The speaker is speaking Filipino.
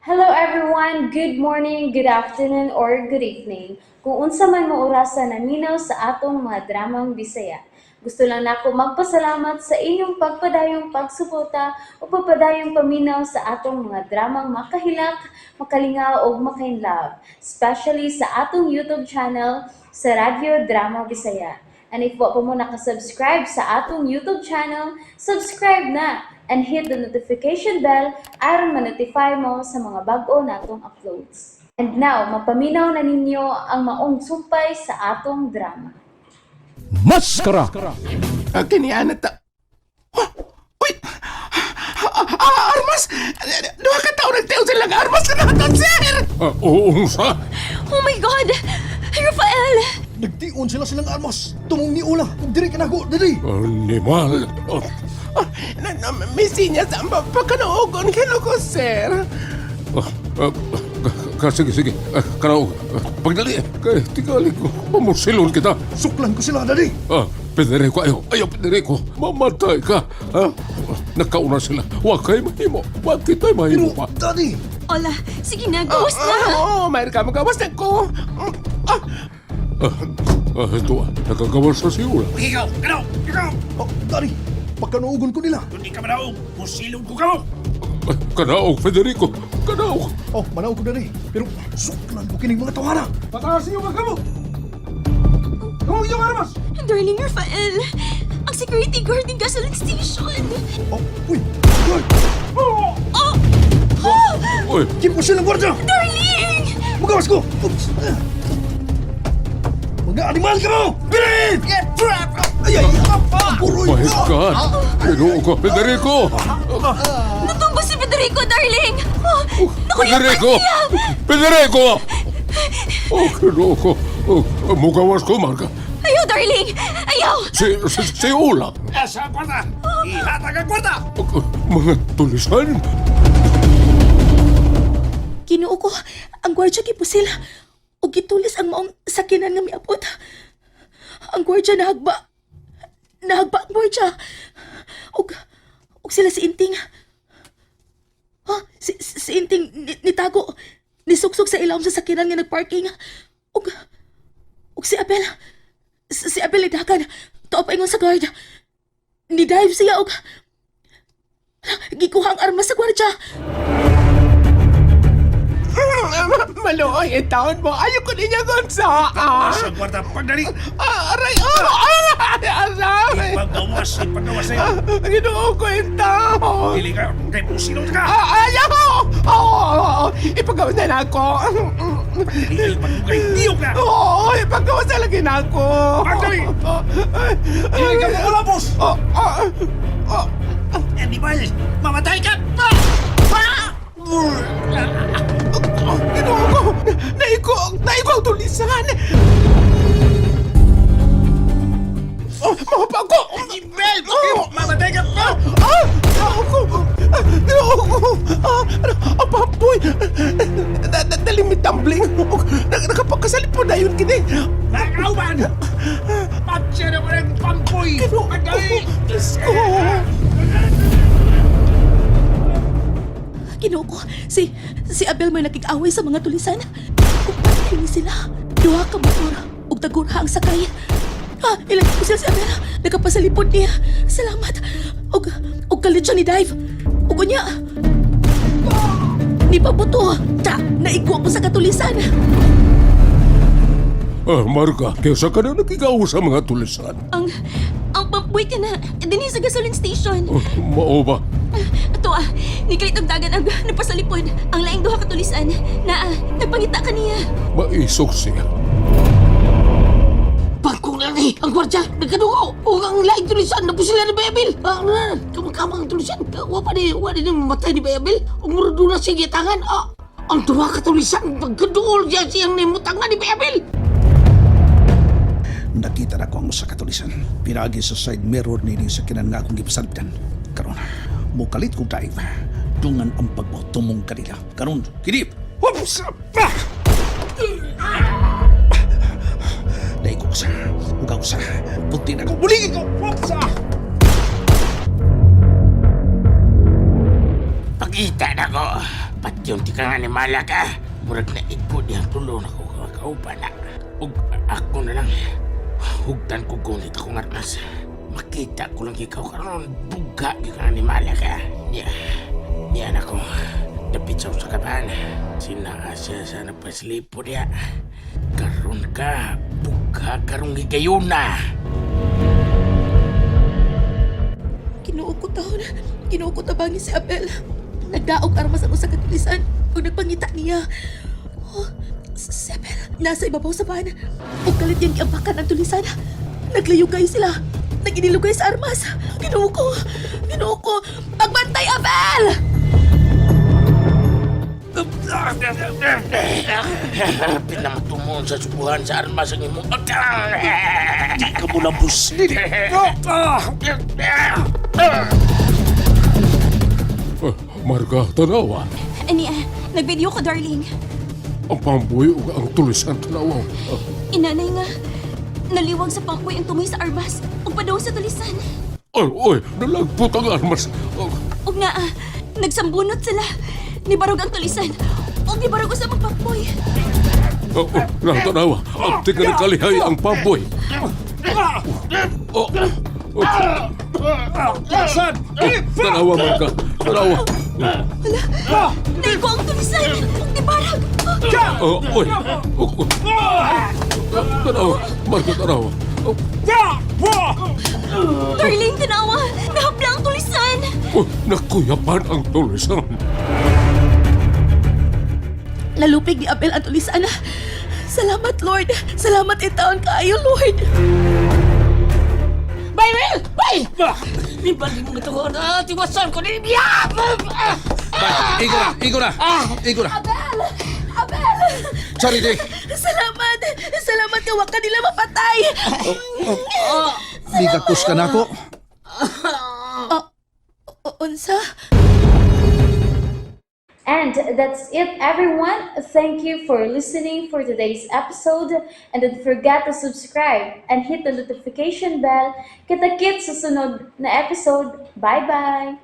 Hello everyone, good morning, good afternoon, or good evening. Kung unsa man mo orasan naminaw sa atong mga dramang Bisaya. Gusto lang nako magpasalamat sa inyong pagpadayong pagsuporta o pagpadayong paminaw sa atong mga dramang makahilak, makalingaw o makainlove, especially sa atong YouTube channel sa Radyo Drama Bisaya. And if wa pa mo nakasubscribe sa atong YouTube channel, subscribe na and hit the notification bell aron ma-notify mo sa mga bag-o natong uploads. And now, mapaminaw na ninyo ang maong sumpay sa atong drama. Maskara! Kiniana ta... Oh, uy! Armas! Duha ka tao nagtaon silang armas na naton, sir! Oo sa? Oh my God! Rafael! Nagtiun silang armas. Tumong ni Ula. Kung diri ka na ko, diri. Animal! May sinya sa pagkanuogon kino ko, sir. Sige. Karaw, pagdali. Kaya tigali ko. Mamusilon kita. Suklan ko sila, dali. Federico, ayaw, Federico. Mamatay ka. Nagkauna sila. Huwag kayo mahimo. Huwag kita'y mahimo pa. Daddy. Ola, sige na, gawas na! Oo, mayroon ka magawas na ko. Ito, nakagawas sa siula. Ikaw! Oh, Daddy. Pagkanuugon ko nila. Hindi ka manaog! Musilong ko ka mo! Kanaog, Federico. Kanaog. Oh, manaw ko, Daddy. Pero suklan ko kining mga tawara. Pataas niyo mga kamo! Kung yung armas! Darling Rafael, ang security guard ng gasoline station! Oh, uy. Guard. Oy, Keep ko silang gwardiya. Darling! Magawas ko. Oops. Mga animal ka mo. Bilin! Get trapped! Ay, Puroy. my God. Pinuo ko, Federico. Natumba si Federico, darling! Naku, yung Federico! pagkiyam! Federico! Kinuo ko. Mugawas ko, Marga. Ayaw, darling! Ayaw! Si Ula. Sa kwarta! Ihatag ang kwarta! Mga tulisan. Kinuo ko, ang gwardya gipusil o gitulis ang maong sakinan nga miabot. Ang gwardya nahagba ang gwardya. Og sila si Inting. Si Inting nitago, nisuksok sa ilawom sa sakinan nga nagparking. Og si Abel. Si Abel idakan, tuwa pa ingon sa guard. Ni-dive siya og gikuha ang armas sa gwardya. Maluoy, taon mo. Ayoko niya gonsa. Sa kwarta! Pagdali! Aray! Aray! Ipagawas sa'yo! Ginoo ko yung tao. Pili ka! Kay musilong ka! Ayaw! Ipagawas na ako. Pili pagkugay! Diyog na! Oo, ipagawas na lagi na ako. Pagdali! Pili ka mo ulapos! Animal! Mamatay ka! Ginoo ko! Naiko ang tulisan. Mahapa ko! Animal! Mamatay ka! Ginoo ko! Ang papoy! Dalimit tumbling! Nakapagkasalit po na yun, kini! Nakauban! Patsya na mo ng pampoy! Pagdali! Diyos ko! Kinuo ko, si Abel may nakik-away sa mga tulisan. Kung patay sila, duha ka motor ug tagurha ang sakay. Ilan ko sila si Abel, nakapasalipod niya. Salamat. Og kalit siya ni Dive. Ug unya. Ni pabuto, naigwa ko sa katulisan. Marga, kesa ka na nakigaw sa mga tulisan. Ang pampuy ka na, din sa gasoline station. Mao ba? Ato nikalit og dagan ang napasalipod. Ang laing duha ka tulisan na nagpangita ka niya. Maisok siya. Pagkong na ni, ang gwardya, nagkadugo. O ang laing tulisan, na po sila ni Bayabel. Kamakama ang tulisan. Wapa ni mamatay ni Bayabel. Umurudo na siya gitangan. Ang duha ka tulisan, pagkaduol siya siyang nimutangan ni Bayabel. Nakita na ko ang usa ka tulisan. Pinagi sa side mirror ni sa kinan nga akong gipasalpitan. Karon, mukalit kong dive. Dungan ang pagbatumong kanila. Karon, kinip! Whoops! Dahil ko sa, huwag sa, puti na ko, buligin ko! Whoops! Pagkita na ko. patyon ti kang animala ka. Murag na ikod yung tulo na ko kaupa na. Ug ako na lang. Hugtan ko gunit akong armas. Makita ko lang ikaw karon buga yung animala ka. Yan ako. Napitsaw sa kabahan. Sinakasya sa napaslipo niya. Karon ka, buga karong higayon na. Kinuo ko tabangi si Abel. Nagdaog armas ako sa katulisan o nagpangita niya. Oh, si Abel, nasa ibabaw sa van. O galit yung iambakan ang tulisan. Naglayugay sila. Naginilugay sa armas. Kinuo ko. Magbantay, Abel! Pinamatumon sa subuhan sa armas ang imong Di ka mo labos. Marga, tanawa. Ani, nag-video ko, darling. Ang pamboy ug ang tulisan tanawa. Inanay nga, naliwag sa pangkoy ang tumoy sa armas ug padaw sa tulisan. Oy, nalagpot ang armas. Ug nga, nagsambunot sila. Nibarog ang tulisan ug nibarog sa mga pangkoy. Tanawa, ang tingnan ni kalihay ang pamboy. Laksan! Tanawa, Marga. Tanawa. Naigo ang tulisan ug nibarog. Oy. Tanawa, Marga, tanawa. Darling, tanawa! Nahapla ang tulisan! Nakuyapan ang tulisan. Nalupig ni Abel ang tulisan. Salamat, Lord. Salamat itaon kaayo, Lord. Bay, Will! Bay! Nibali mo ito ko na tiwasan ko ni Biya! Igo na. Abel! Sorry, Day. Salamat ka, wag ka nila mapatay. Ligakos ka na ako. Unsa? And that's it, everyone. Thank you for listening for today's episode. And don't forget to subscribe and hit the notification bell. Kita-kits sa sunod na episode. Bye-bye!